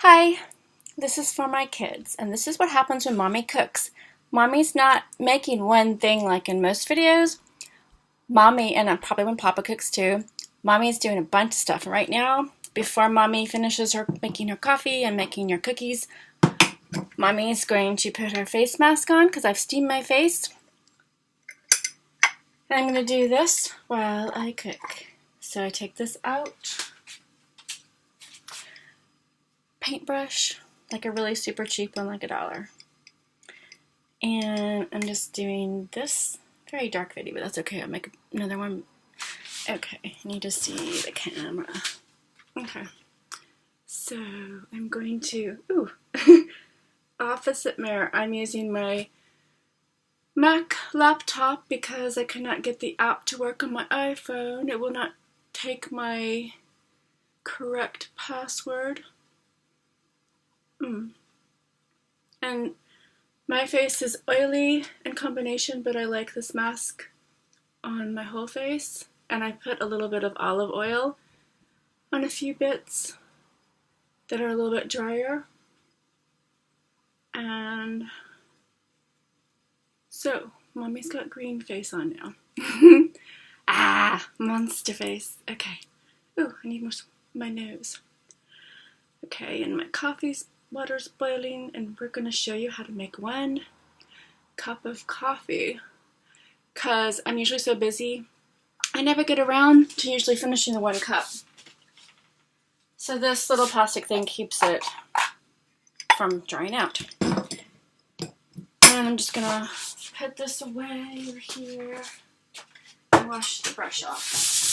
Hi, this is for my kids, and this is what happens when Mommy cooks. Mommy's not making one thing like in most videos. Mommy, and probably when Papa cooks too, Mommy's doing a bunch of stuff. And right now, before Mommy finishes making her coffee and making her cookies, Mommy's going to put her face mask on because I've steamed my face. And I'm going to do this while I cook. So I take this out. Paintbrush, like a really super cheap one, like $1. And I'm just doing this. Very dark video, but that's okay. I'll make another one. Okay, I need to see the camera. Okay, so I'm going to, opposite mirror. I'm using my Mac laptop because I cannot get the app to work on my iPhone. It will not take my correct password. And my face is oily in combination, but I like this mask on my whole face. And I put a little bit of olive oil on a few bits that are a little bit drier. And so, Mommy's got green face on now. Monster face. Okay. Ooh, I need more my nose. Okay, and my water's boiling, and we're going to show you how to make 1 cup of coffee. Because I'm usually so busy, I never get around to usually finishing the 1 cup. So this little plastic thing keeps it from drying out. And I'm just going to put this away over here and wash the brush off.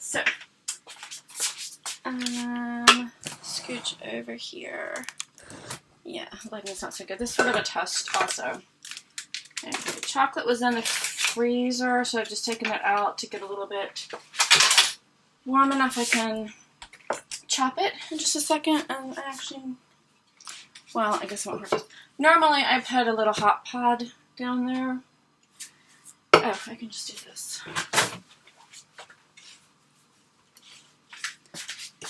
So, scooch over here. Yeah, lighting's not so good. This is sort of a test also. Okay, the chocolate was in the freezer, so I've just taken it out to get a little bit warm enough I can chop it in just a second. And well, I guess it won't hurt. Normally I put a little hot pad down there. Oh, I can just do this.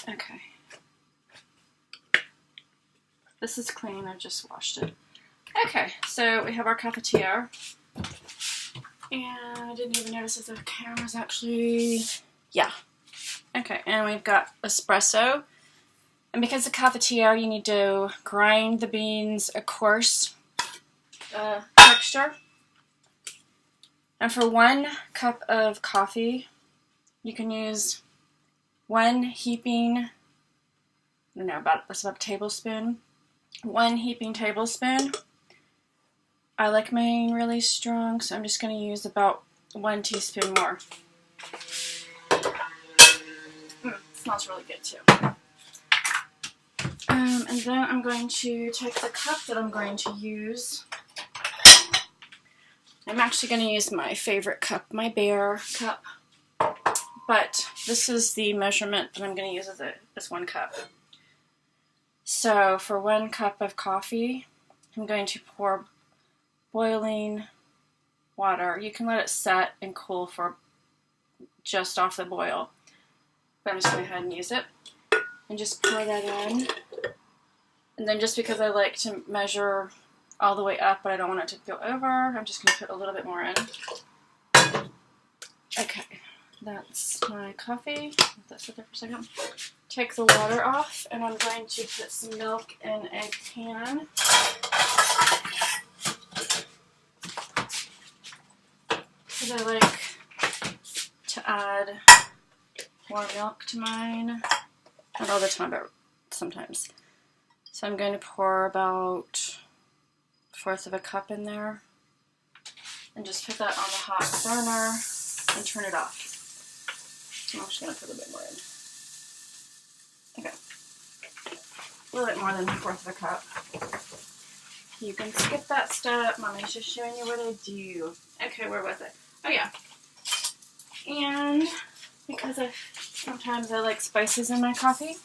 Okay. This is clean, I just washed it. Okay, so we have our cafetiere. And I didn't even notice if the camera's actually, yeah. Okay, and we've got espresso. And because the cafetiere, you need to grind the beans a coarse texture. And for 1 cup of coffee, you can use 1 heaping, that's about a tablespoon. 1 heaping tablespoon. I like mine really strong, so I'm just going to use about 1 teaspoon more. Smells really good too. And then I'm going to take the cup that I'm going to use. I'm actually going to use my favorite cup, my Bear cup. But this is the measurement that I'm going to use as 1 cup. So for 1 cup of coffee, I'm going to pour boiling water. You can let it set and cool for just off the boil. But I'm just going to go ahead and use it. And just pour that in. And then just because I like to measure all the way up, but I don't want it to go over, I'm just going to put a little bit more in. Okay. That's my coffee. Let that sit there for a second. Take the water off, and I'm going to put some milk in a pan. Because I like to add more milk to mine. Not all the time, but sometimes. So I'm going to pour about 1/4 of a cup in there. And just put that on the hot burner and turn it off. I'm just going to put a bit more in. Okay. A little bit more than 1/4 of a cup. You can skip that step. Mommy's just showing you what I do. Okay, where was it? Oh, yeah. And because sometimes I like spices in my coffee,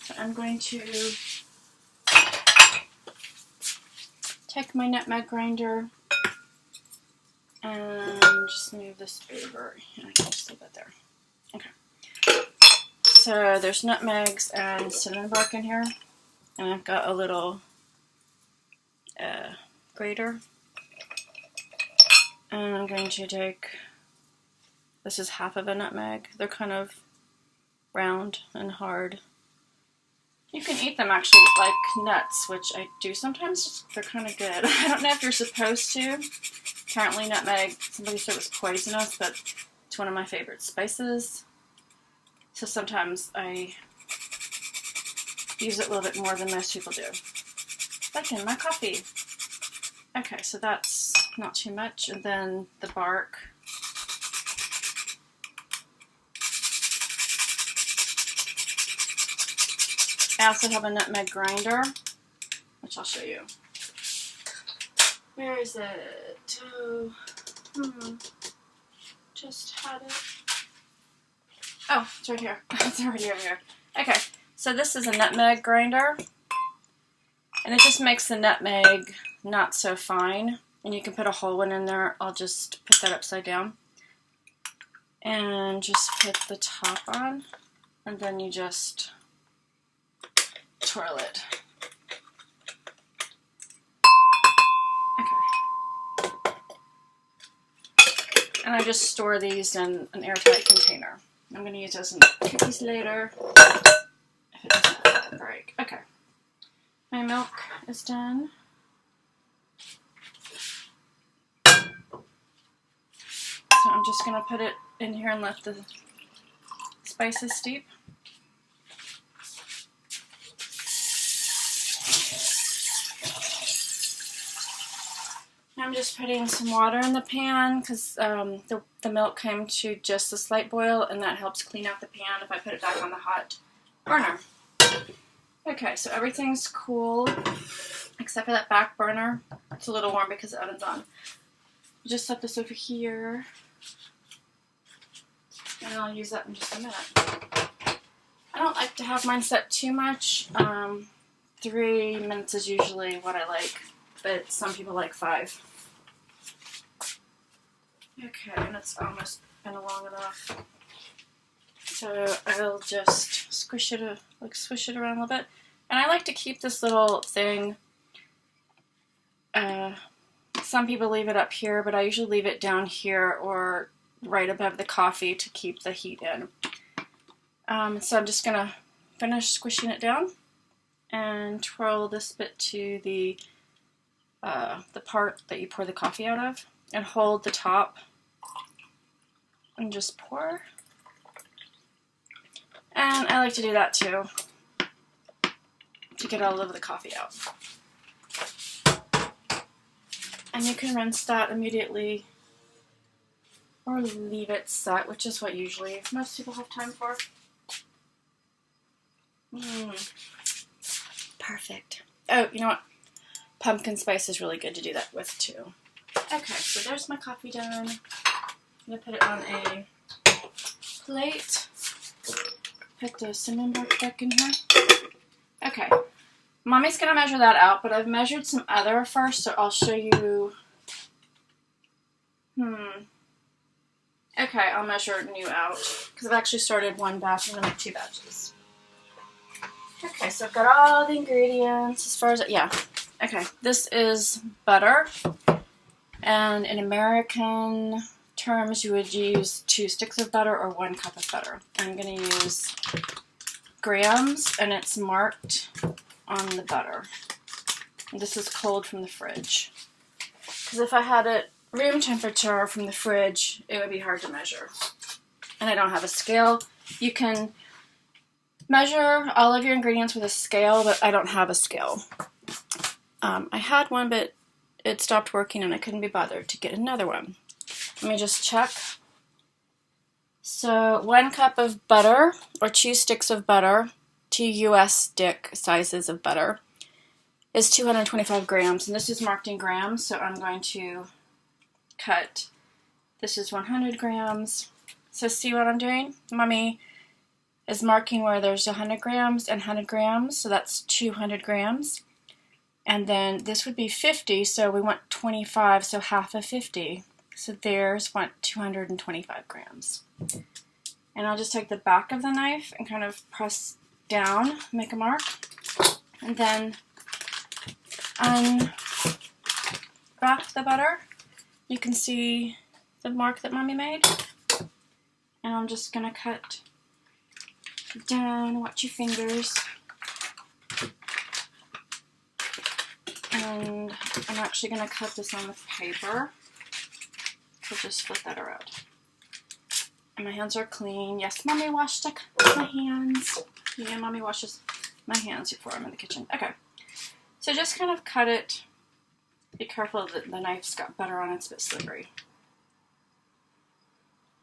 so I'm going to take my nutmeg grinder and just move this over. I can just leave it there. Okay. So there's nutmegs and cinnamon bark in here. And I've got a little grater. And I'm going to take, this is half of a nutmeg. They're kind of round and hard. You can eat them actually like nuts, which I do sometimes. They're kind of good. I don't know if you're supposed to. Apparently nutmeg, somebody said it was poisonous, but it's one of my favorite spices. So sometimes I use it a little bit more than most people do. Like in my coffee. Okay, so that's not too much. And then the bark. I also have a nutmeg grinder, which I'll show you. Where is it? Oh, just had it. Oh, it's right here. It's already over here. Okay, so this is a nutmeg grinder, and it just makes the nutmeg not so fine. And you can put a whole one in there. I'll just put that upside down and just put the top on, and then you just twirl it. Okay. And I just store these in an airtight container. I'm going to use those in cookies later if it doesn't break. Okay. My milk is done. So I'm just going to put it in here and let the spices steep. I'm just putting some water in the pan because the milk came to just a slight boil, and that helps clean out the pan if I put it back on the hot burner. Okay, so everything's cool except for that back burner. It's a little warm because the oven's on. Just set this over here, and I'll use that in just a minute. I don't like to have mine set too much. 3 minutes is usually what I like, but some people like 5. Okay, and it's almost been long enough. So I'll just squish it around a little bit. And I like to keep this little thing. Some people leave it up here, but I usually leave it down here or right above the coffee to keep the heat in. So I'm just gonna finish squishing it down and twirl this bit to the part that you pour the coffee out of, and hold the top and just pour. And I like to do that too, to get all of the coffee out. And you can rinse that immediately or leave it set, which is what usually most people have time for. Perfect. Oh, you know what? Pumpkin spice is really good to do that with too. Okay, so there's my coffee done. I'm going to put it on a plate. Put the cinnamon bark back in here. Okay. Mommy's going to measure that out, but I've measured some other first, so I'll show you. Okay, I'll measure new out, because I've actually started 1 batch. I'm going to make 2 batches. Okay, so I've got all the ingredients as far as, yeah. Okay, this is butter, and in American terms, you would use 2 sticks of butter or 1 cup of butter. I'm going to use grams, and it's marked on the butter. This is cold from the fridge, because if I had it room temperature from the fridge, it would be hard to measure. And I don't have a scale. You can measure all of your ingredients with a scale, but I don't have a scale. I had one, but it stopped working and I couldn't be bothered to get another one. Let me just check. So 1 cup of butter, or 2 sticks of butter, 2 US stick sizes of butter, is 225 grams. And this is marked in grams, so I'm going to cut. This is 100 grams. So see what I'm doing? Mommy is marking where there's 100 grams and 100 grams, so that's 200 grams. And then this would be 50, so we want 25, so half of 50. So theirs want 225 grams. And I'll just take the back of the knife and kind of press down, make a mark, and then unwrap the butter. You can see the mark that Mommy made. And I'm just gonna cut down, watch your fingers. And I'm actually gonna cut this on the paper. So just flip that around. And my hands are clean. Yes, Mommy washed my hands. Yeah, Mommy washes my hands before I'm in the kitchen. Okay. So just kind of cut it. Be careful that the knife's got butter on it, it's a bit slippery.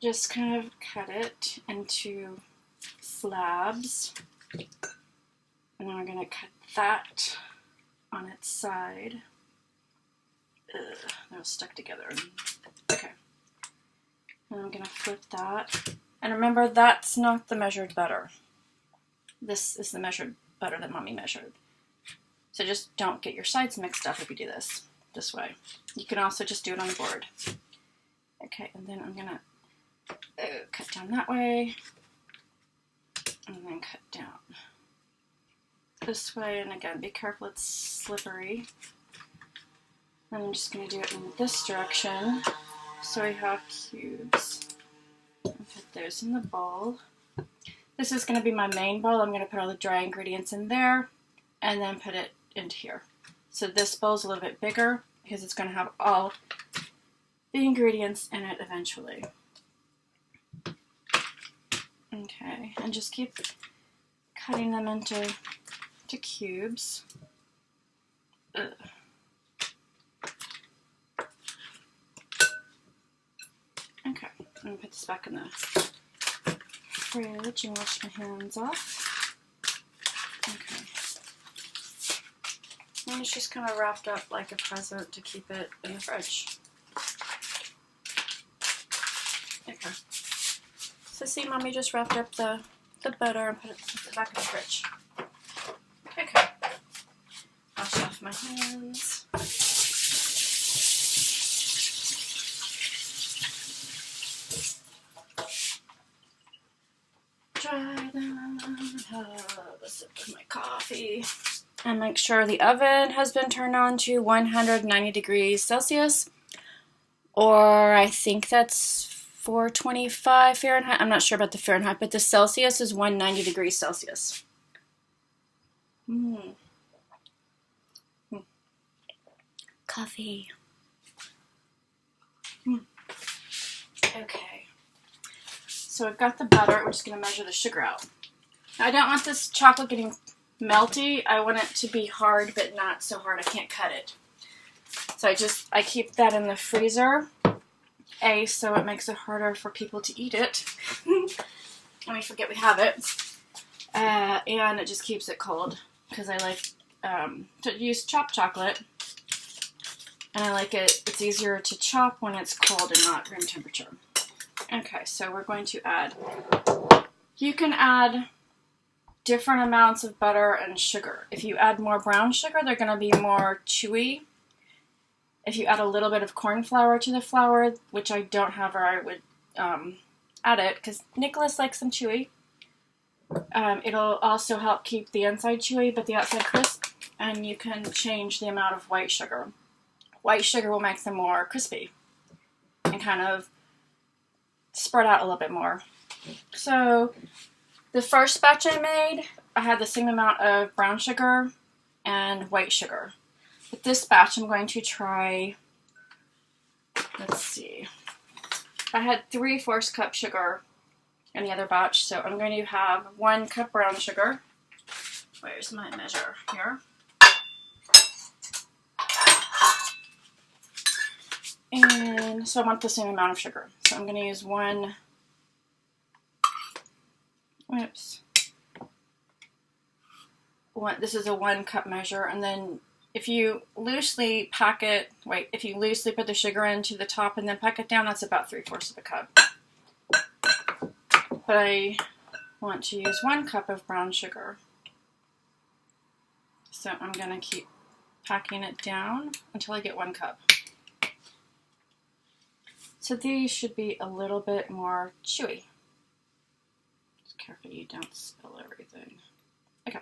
Just kind of cut it into slabs. And then we're going to cut that on its side. Ugh, they're stuck together. Okay. And I'm going to flip that. And remember, that's not the measured butter. This is the measured butter that Mommy measured. So just don't get your sides mixed up if you do this way. You can also just do it on the board. Okay, and then I'm going to cut down that way, and then cut down this way, and again, be careful, it's slippery. And I'm just going to do it in this direction, so we have cubes. I'll put those in the bowl. This is going to be my main bowl. I'm going to put all the dry ingredients in there, and then put it into here. So this bowl's a little bit bigger, because it's going to have all the ingredients in it eventually. Okay, and just keep cutting them into cubes. Ugh. Okay, I'm going to put this back in the fridge and wash my hands off. Okay. And it's just kind of wrapped up like a present to keep it in the fridge. Okay. So see, Mommy just wrapped up the butter and put it back in the fridge. Okay. Wash off my hands. Dry them. Have a sip of my coffee. And make sure the oven has been turned on to 190 degrees Celsius. Or I think that's 425 Fahrenheit. I'm not sure about the Fahrenheit, but the Celsius is 190 degrees Celsius. Coffee. Okay. So I've got the butter. We're just going to measure the sugar out. Now, I don't want this chocolate getting melty. I want it to be hard, but not so hard I can't cut it. So I keep that in the freezer. So it makes it harder for people to eat it. And we forget we have it. And it just keeps it cold. Because I like to use chopped chocolate. And I like it. It's easier to chop when it's cold and not room temperature. Okay, so we're going to add. You can add different amounts of butter and sugar. If you add more brown sugar, they're going to be more chewy. If you add a little bit of corn flour to the flour, which I don't have, or I would add it, because Nicholas likes them chewy. It'll also help keep the inside chewy, but the outside crisp. And you can change the amount of white sugar. White sugar will make them more crispy and kind of spread out a little bit more. So the first batch I made, I had the same amount of brown sugar and white sugar. With this batch, I'm going to try, let's see, I had 3/4 cup sugar in the other batch, so I'm going to have 1 cup brown sugar. Where's my measure? Here. And so I want the same amount of sugar. So I'm going to use this is a 1 cup measure, and then if you loosely put the sugar into the top and then pack it down, that's about 3/4 of a cup. But I want to use 1 cup of brown sugar. So I'm going to keep packing it down until I get 1 cup. So these should be a little bit more chewy. Careful you don't spill everything. Okay.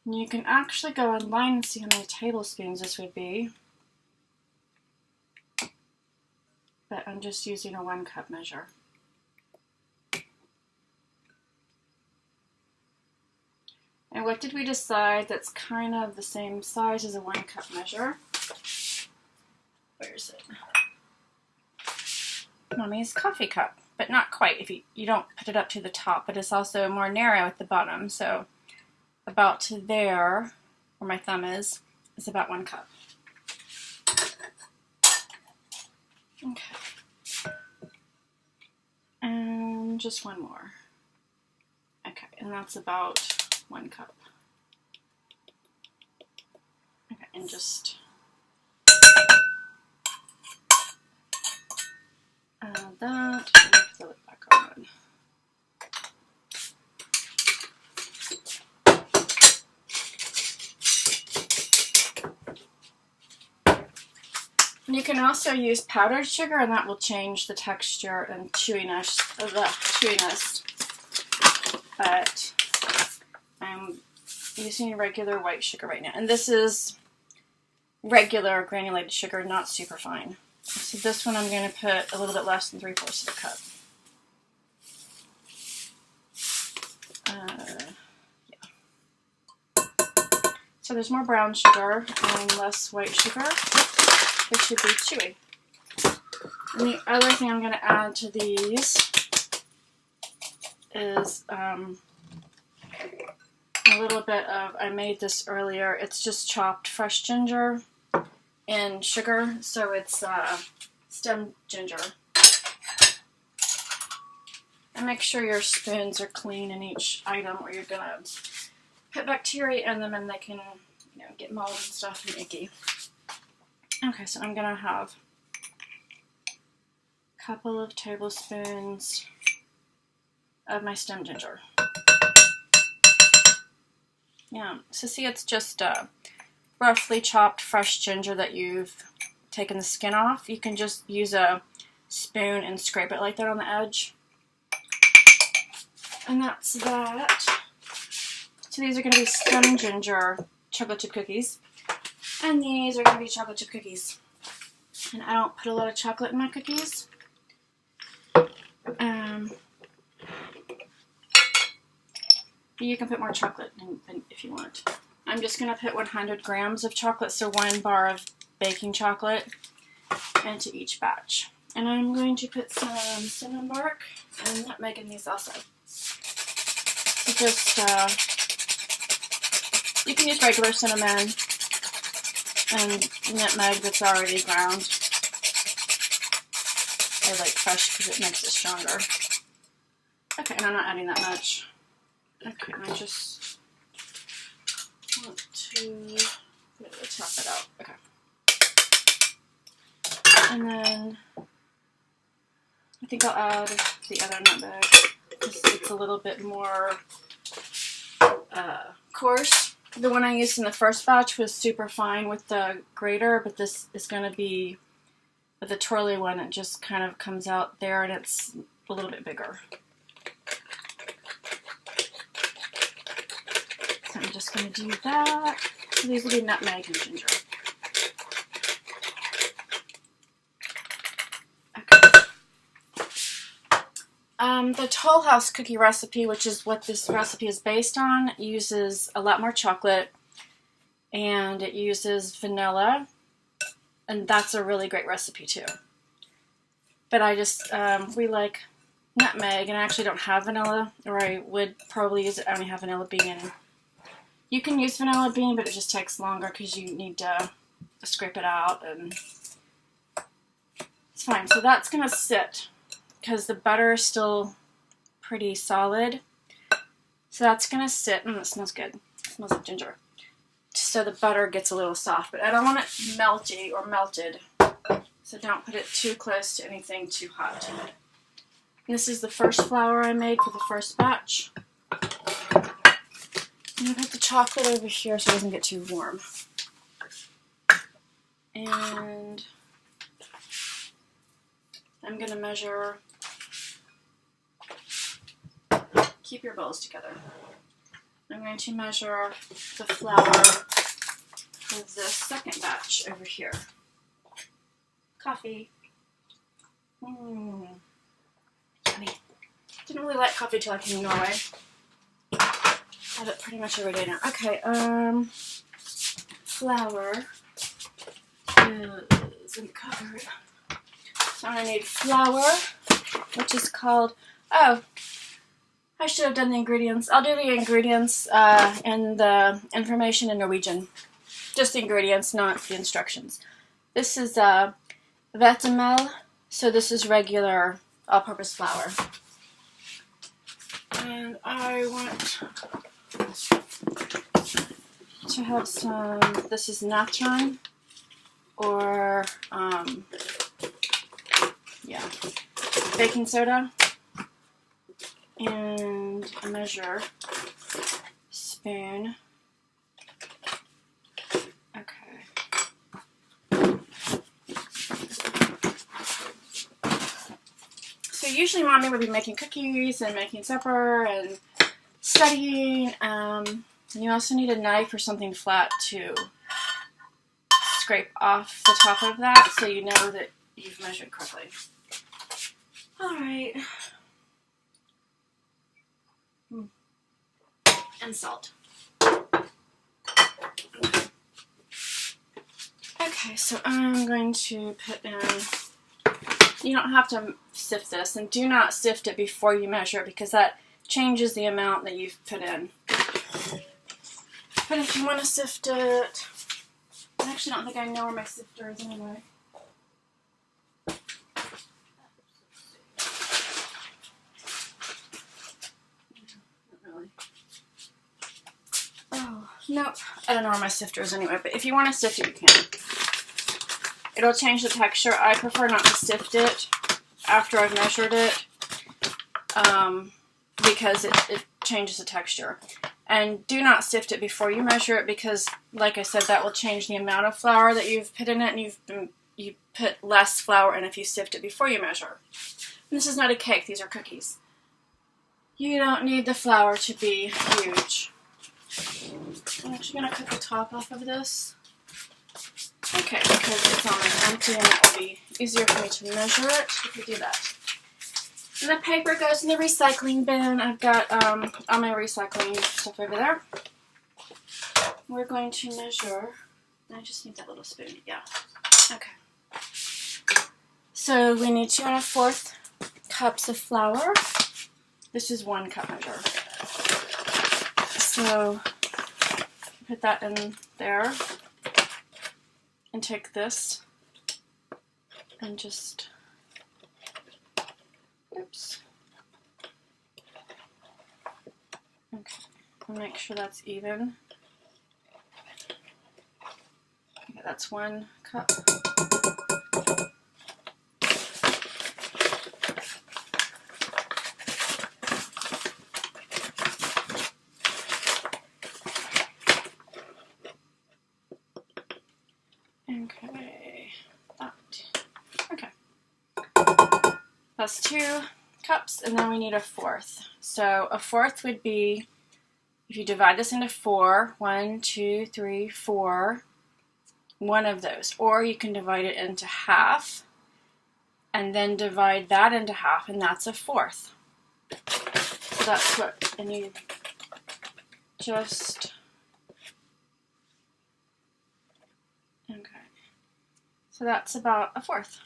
And you can actually go online and see how many tablespoons this would be. But I'm just using a 1 cup measure. And what did we decide that's kind of the same size as a 1 cup measure? Where is it? Mommy's coffee cup, but not quite. If you don't put it up to the top, but it's also more narrow at the bottom. So about to there, where my thumb is about 1 cup. Okay. And just one more. Okay, and that's about 1 cup. Okay, and just add that and fill it back on. You can also use powdered sugar, and that will change the texture and chewiness of the chewiness. But I'm using regular white sugar right now, and this is regular granulated sugar, not super fine. So this one I'm going to put a little bit less than 3/4 of a cup. Yeah. So there's more brown sugar and less white sugar. It should be chewy. And the other thing I'm going to add to these is a little bit of, I made this earlier, it's just chopped fresh ginger and sugar, so it's stem ginger. And make sure your spoons are clean in each item, or you're going to put bacteria in them and they can, you know, get mold and stuff and icky. Okay, so I'm going to have a couple of tablespoons of my stem ginger. Yeah, so see, it's just roughly chopped fresh ginger that you've taken the skin off. You can just use a spoon and scrape it like that on the edge. And that's that. So these are going to be stem ginger chocolate chip cookies. And these are going to be chocolate chip cookies. And I don't put a lot of chocolate in my cookies. You can put more chocolate in if you want. I'm just going to put 100 grams of chocolate, so 1 bar of baking chocolate into each batch. And I'm going to put some cinnamon bark and nutmeg in these also. So just, you can use regular cinnamon and nutmeg that's already ground. I like fresh because it makes it stronger. Okay, and I'm not adding that much. Okay, and I just want to chop it out. Okay. And then I think I'll add the other nutmeg because it's a little bit more coarse. The one I used in the first batch was super fine with the grater, but this is going to be with the twirly one. It just kind of comes out there and it's a little bit bigger. So I'm just going to do that. So these will be nutmeg and ginger. The Toll House cookie recipe, which is what this recipe is based on, uses a lot more chocolate and it uses vanilla, and that's a really great recipe too. But I just, we like nutmeg, and I actually don't have vanilla, or I would probably use it. I only have vanilla bean. You can use vanilla bean, but it just takes longer because you need to scrape it out, and it's fine. So that's going to sit because the butter is still pretty solid. So that's going to sit, and it smells good. It smells like ginger. So the butter gets a little soft, but I don't want it melty or melted. So don't put it too close to anything too hot. And this is the first flour I made for the first batch. I'm going to put the chocolate over here so it doesn't get too warm. And I'm going to measure keep your bowls together. I'm going to measure the flour for the second batch over here. Coffee. Honey. Didn't really like coffee till I came to Norway. Have it pretty much every day now. Okay, flour is in the cupboard. So I'm going to need flour, which is called, oh, I should have done the ingredients. I'll do the ingredients and the information in Norwegian. Just the ingredients, not the instructions. This is vetemel, so this is regular all-purpose flour. And I want to have some, this is natron, or, yeah, baking soda, and a measure spoon. So usually Mommy would be making cookies and making supper and studying. You also need a knife or something flat to scrape off the top of that so you know that you've measured correctly. Alright. And salt. Okay, so I'm going to put in, you don't have to sift this, and do not sift it before you measure because that changes the amount that you've put in. But if you want to sift it, I actually don't think I know where my sifter is anyway. Not really. Oh, nope. I don't know where my sifter is anyway, but if you want to sift it, you can. It'll change the texture. I prefer not to sift it after I've measured it because it changes the texture. And do not sift it before you measure it because, like I said, that will change the amount of flour that you've put in it, and you put less flour in if you sift it before you measure. And this is not a cake, these are cookies. You don't need the flour to be huge. I'm actually going to cut the top off of this. Okay, because it's almost empty and it will be easier for me to measure it if you do that. And the paper goes in the recycling bin. I've got all my recycling stuff over there. We're going to measure, I just need that little spoon, yeah. Okay. So we need 2 1/4 cups of flour. This is 1 cup measure. So put that in there. And take this and just, oops. Okay, and make sure that's even. Okay, that's 1 cup. That's 2 cups, and then we need 1/4. So 1/4 would be, if you divide this into 4, 1, 2, 3, 4, one of those. Or you can divide it into half, and then divide that into half, and that's 1/4. So that's what I need. Just, okay. So that's about 1/4.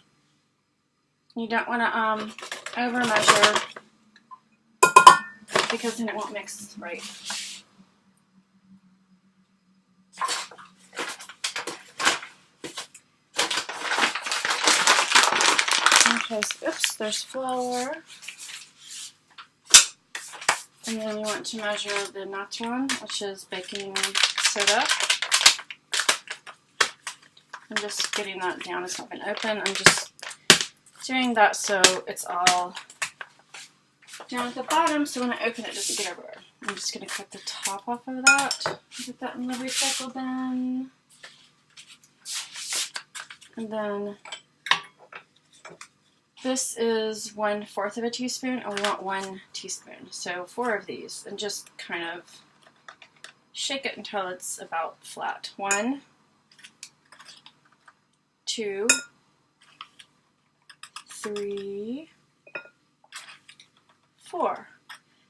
You don't want to over measure because then it won't mix right. Okay, so oops, there's flour. And then we want to measure the natron, which is baking soda. I'm just getting that down. It's not been open. I'm just doing that so it's all down at the bottom, so when I open it, it doesn't get everywhere. I'm just going to cut the top off of that, put that in the recycle bin, and then This is 1/4 of a teaspoon, and we want 1 teaspoon. So 4 of these, and just kind of shake it until it's about flat. 1, 2, 3, 4.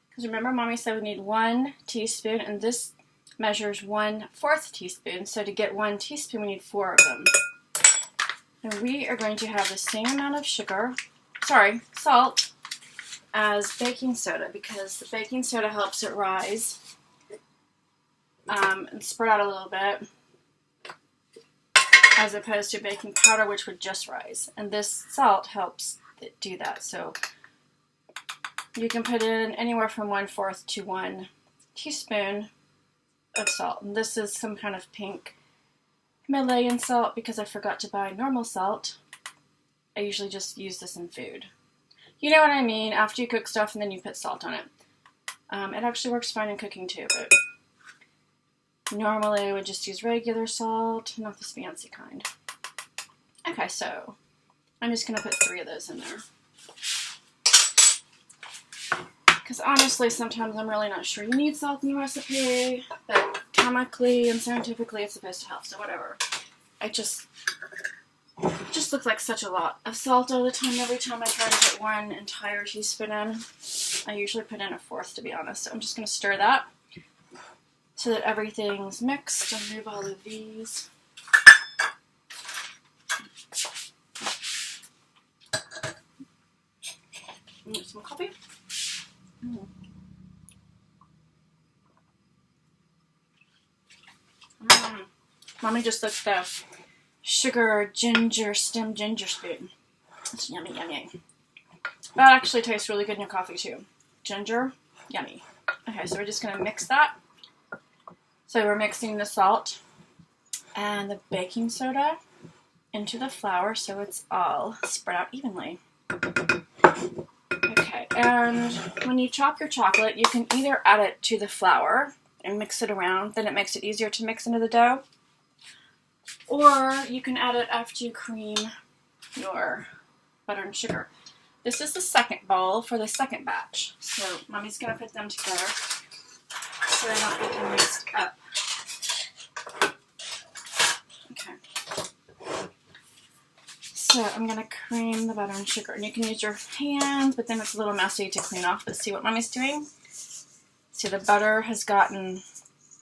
Because remember, Mommy said we need 1 teaspoon, and this measures 1/4 teaspoon. So to get 1 teaspoon, we need 4 of them. And we are going to have the same amount of salt, as baking soda, because the baking soda helps it rise and spread out a little bit, as opposed to baking powder, which would just rise. And this salt helps it do that. So you can put in anywhere from 1/4 to 1 teaspoon of salt. And this is some kind of pink Himalayan salt because I forgot to buy normal salt. I usually just use this in food. You know what I mean? After you cook stuff and then you put salt on it. It actually works fine in cooking too, but normally I would just use regular salt, not this fancy kind. Okay, so I'm just going to put 3 of those in there. Because honestly, sometimes I'm really not sure you need salt in the recipe, but chemically and scientifically it's supposed to help, so whatever. It just looks like such a lot of salt all the time. Every time I try to put 1 entire teaspoon in, I usually put in 1/4, to be honest. So I'm just going to stir that so that everything's mixed. I'll move all of these. Need some coffee. Mommy just looked the sugar ginger StemGinger spoon. It's yummy, yummy. That actually tastes really good in your coffee too. Ginger, yummy. Okay, so we're just gonna mix that. So we're mixing the salt and the baking soda into the flour so it's all spread out evenly. Okay, and when you chop your chocolate, you can either add it to the flour and mix it around, then it makes it easier to mix into the dough, or you can add it after you cream your butter and sugar. This is the second bowl for the second batch, so Mommy's going to put them together so they don't get them mixed up. Okay. So I'm going to cream the butter and sugar, and you can use your hands, but then it's a little messy to clean off. But see what Mommy's doing? See, the butter has gotten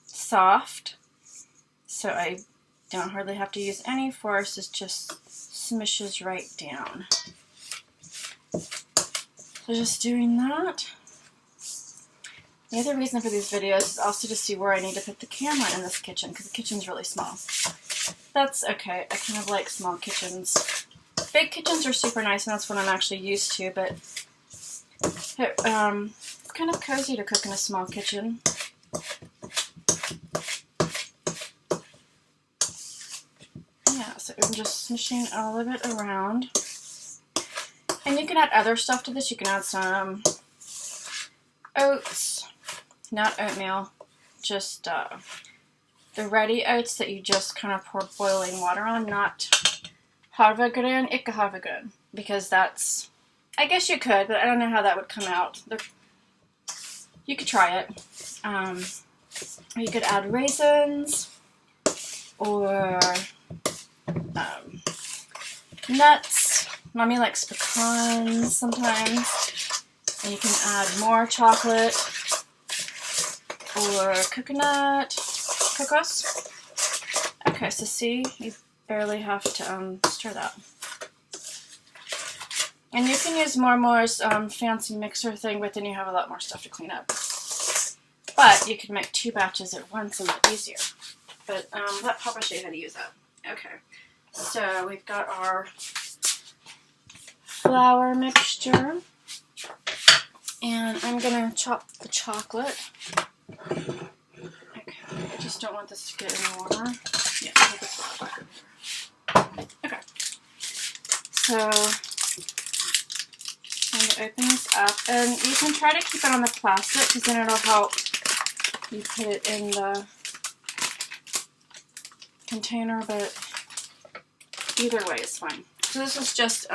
soft, so I don't hardly have to use any force. It just smushes right down. So just doing that. The other reason for these videos is also to see where I need to put the camera in this kitchen, because the kitchen's really small. That's okay. I kind of like small kitchens. Big kitchens are super nice, and that's what I'm actually used to, but it's kind of cozy to cook in a small kitchen. Yeah, so I'm just smishing all of it around. And you can add other stuff to this. You can add some oats, not oatmeal, just the ready oats that you just kind of pour boiling water on, not havregryn, ikke havregryn, because that's, I guess you could, but I don't know how that would come out. You could try it. You could add raisins or nuts. Mommy likes pecans sometimes. And you can add more chocolate or coconut, cocos. Okay, so see, you barely have to stir that. And you can use Mormore's fancy mixer thing, but then you have a lot more stuff to clean up. But you can make 2 batches at once and it's easier. But let Papa show you how to use that. Okay, so we've got our flour mixture. And I'm going to chop the chocolate. Okay, I just don't want this to get any warmer. Yeah, put the flour back over here. Okay, so I'm going to open this up. And you can try to keep it on the plastic because then it'll help you put it in the container, but either way is fine. So this is just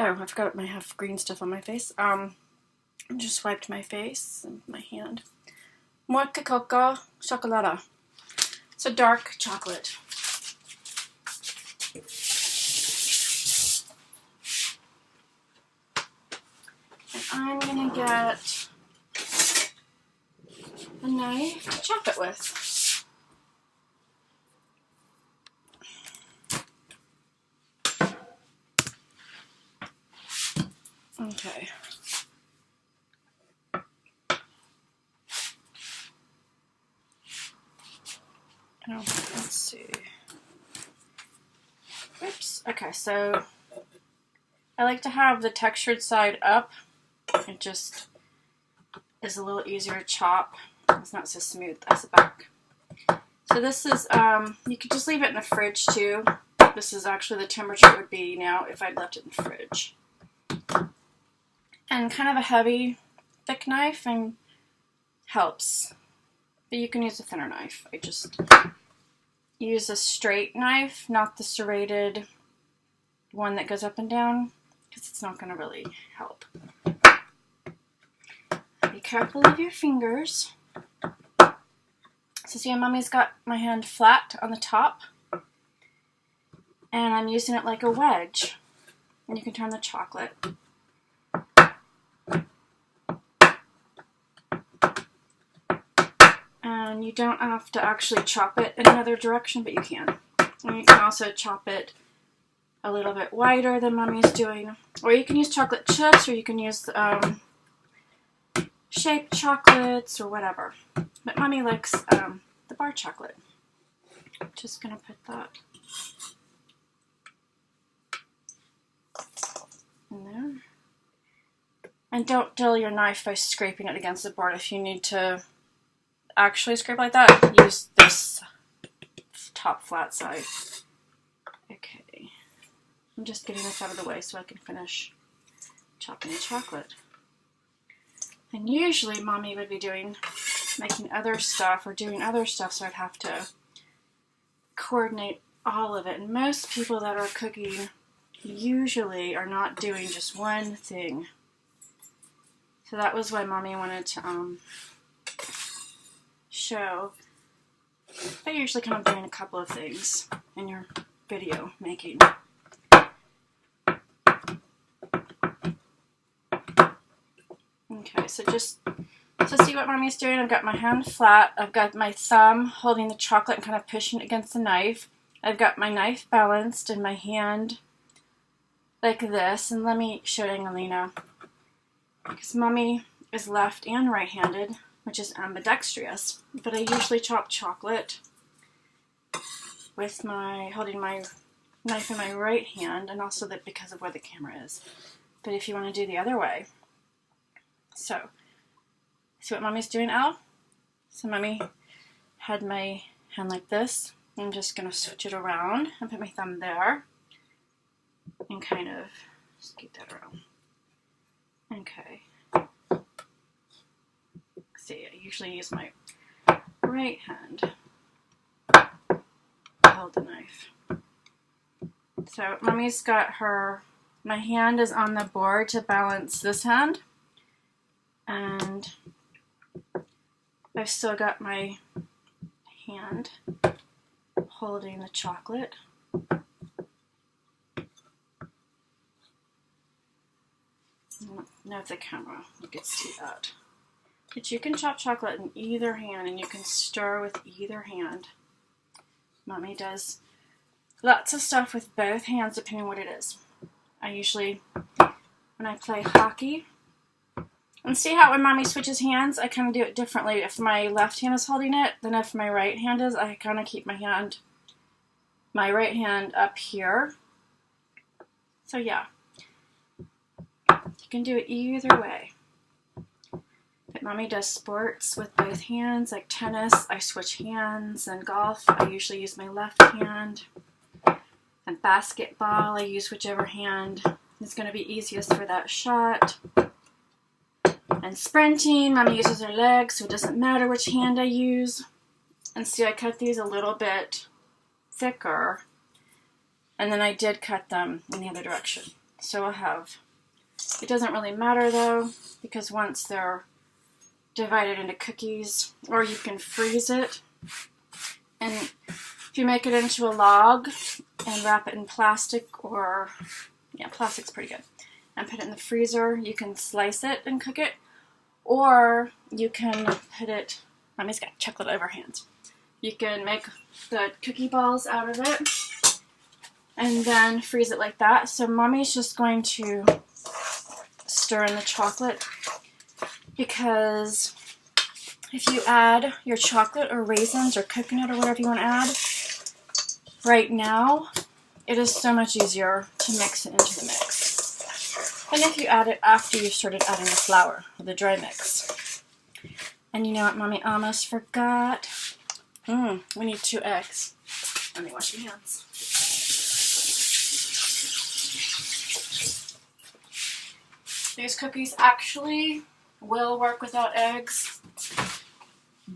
Oh, I forgot I have green stuff on my face. Just wiped my face and my hand. Mocha cocoa chocolate. So dark chocolate. And I'm gonna get a knife to chop it with. Okay. Oh, let's see. Oops. Okay, so I like to have the textured side up. It just is a little easier to chop. It's not so smooth as the back. So this is, you could just leave it in the fridge too. This is actually the temperature it would be now if I'd left it in the fridge. And kind of a heavy, thick knife and helps. But you can use a thinner knife. I just use a straight knife, not the serrated one that goes up and down, because it's not going to really help. Be careful of your fingers. So see how Mommy's got my hand flat on the top? And I'm using it like a wedge. And you can turn the chocolate. And you don't have to actually chop it in another direction, but you can. And you can also chop it a little bit wider than Mommy's doing. Or you can use chocolate chips, or you can use shaped chocolates, or whatever. But Mommy likes the bar chocolate. I'm just going to put that in there. And don't dull your knife by scraping it against the board. If you need to actually scrape like that, use this top flat side. Okay. I'm just getting this out of the way so I can finish chopping the chocolate. And usually Mommy would be making other stuff or doing other stuff, so I'd have to coordinate all of it. And most people that are cooking usually are not doing just one thing. So that was why Mommy wanted to show that you're usually kind of doing a couple of things in your video making. Okay, so just to see what Mommy's doing, I've got my hand flat, I've got my thumb holding the chocolate and kind of pushing it against the knife. I've got my knife balanced in my hand like this, and let me show it Angelina, because Mommy is left and right-handed, which is ambidextrous, but I usually chop chocolate with holding my knife in my right hand, and also that because of where the camera is. But if you want to do the other way, so see what Mommy's doing, Al? So Mommy had my hand like this. I'm just going to switch it around and put my thumb there and kind of scoot that around. Okay. See, I usually use my right hand to hold the knife. So Mommy's got my hand is on the board to balance this hand, and I've still got my hand holding the chocolate. I don't know if the camera, you can see that. But you can chop chocolate in either hand, and you can stir with either hand. Mommy does lots of stuff with both hands depending on what it is. I usually, when I play hockey, and see how when Mommy switches hands, I kind of do it differently. If my left hand is holding it, then if my right hand is, I kind of keep my right hand up here. So yeah, you can do it either way. But Mommy does sports with both hands, like tennis. I switch hands, and golf, I usually use my left hand. And basketball, I use whichever hand is going to be easiest for that shot. And sprinting, Mommy uses her legs, so it doesn't matter which hand I use. And see, I cut these a little bit thicker, and then I did cut them in the other direction. So we'll have, it doesn't really matter though, because once they're divided into cookies, or you can freeze it, and if you make it into a log and wrap it in plastic, or yeah, plastic's pretty good, and put it in the freezer, you can slice it and cook it, or you can put it, Mommy's got chocolate over her hands. You can make the cookie balls out of it and then freeze it like that. So Mommy's just going to stir in the chocolate, because if you add your chocolate or raisins or coconut or whatever you want to add right now, it is so much easier to mix it into the mix than if you add it after you've started adding the flour or the dry mix. And you know what Mommy almost forgot? We need 2 eggs. Let me wash my hands. These cookies actually will work without eggs,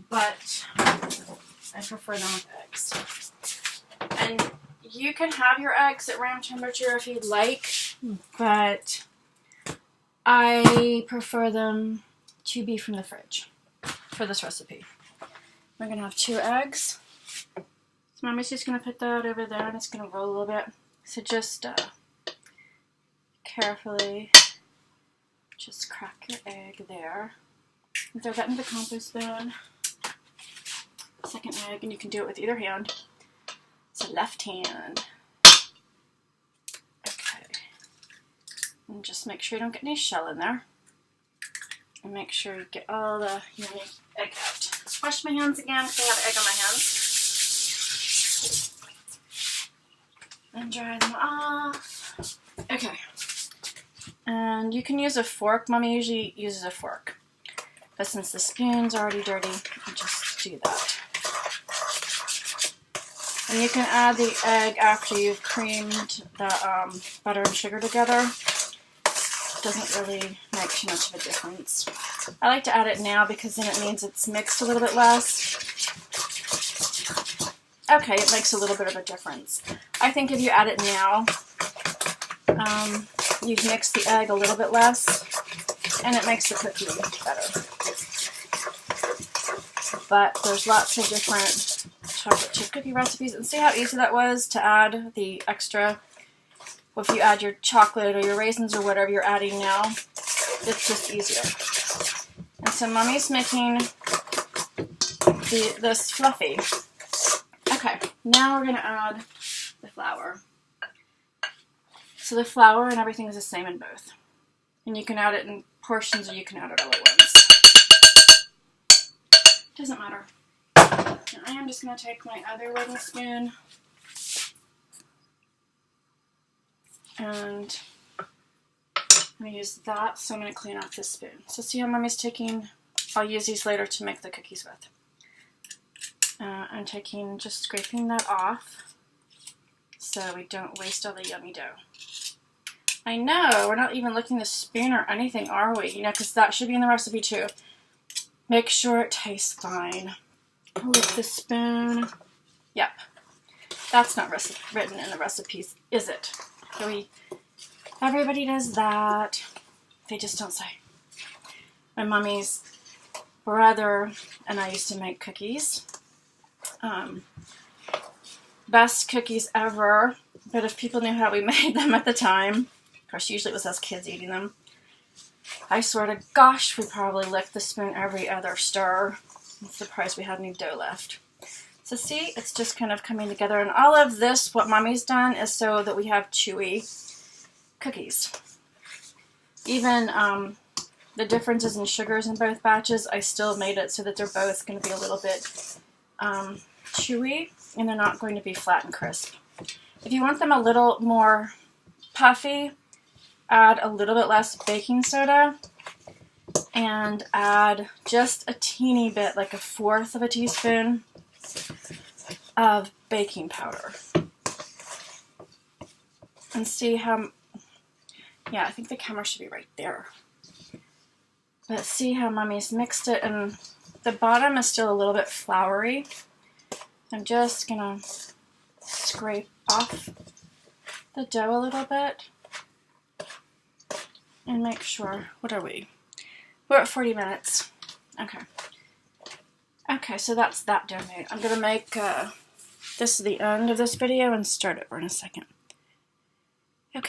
but I prefer them with eggs. And you can have your eggs at room temperature if you'd like, but I prefer them to be from the fridge for this recipe. We're going to have 2 eggs. So Mommy's just going to put that over there, and it's going to roll a little bit. So just carefully just crack your egg there. And throw that into the compost bin. Second egg, and you can do it with either hand. So left hand. Okay. And just make sure you don't get any shell in there. And make sure you get all the yummy egg out. Wash my hands again because I have egg on my hands. And dry them off. Okay. And you can use a fork. Mommy usually uses a fork. But since the spoon's already dirty, you just do that. And you can add the egg after you've creamed the butter and sugar together. Doesn't really make too much of a difference. I like to add it now because then it means it's mixed a little bit less. Okay, it makes a little bit of a difference. I think if you add it now, you mix the egg a little bit less, and it makes the cookie better. But there's lots of different chocolate chip cookie recipes, and see how easy that was to add the extra. If you add your chocolate or your raisins or whatever you're adding now, it's just easier. And so Mommy's making this fluffy. Okay, now we're going to add the flour. So the flour and everything is the same in both. And you can add it in portions or you can add it all at once. Doesn't matter. Now I am just going to take my other wooden spoon and I'm going to use that, so I'm going to clean off this spoon. So see how Mommy's taking, I'll use these later to make the cookies with. I'm taking, just scraping that off so we don't waste all the yummy dough. I know, we're not even licking the spoon or anything, are we? You know, because that should be in the recipe too. Make sure it tastes fine. Lick the spoon. Yep. That's not written in the recipes, is it? So everybody does that. They just don't say. My mommy's brother and I used to make cookies. Best cookies ever. But if people knew how we made them at the time, of course usually it was us kids eating them, I swear to gosh we probably licked the spoon every other stir. I'm surprised we had any dough left. So see, it's just kind of coming together. And all of this, what Mommy's done, is so that we have chewy cookies. Even the differences in sugars in both batches, I still made it so that they're both going to be a little bit chewy, and they're not going to be flat and crisp. If you want them a little more puffy, add a little bit less baking soda and add just a teeny bit, like 1/4 of a teaspoon of baking powder. And see how, yeah, I think the camera should be right there. But see how Mommy's mixed it, and the bottom is still a little bit floury. I'm just gonna scrape off the dough a little bit. and make sure, what are we? We're at 40 minutes. Okay. Okay, so that's that dough made. I'm going to make this the end of this video and start over in a second.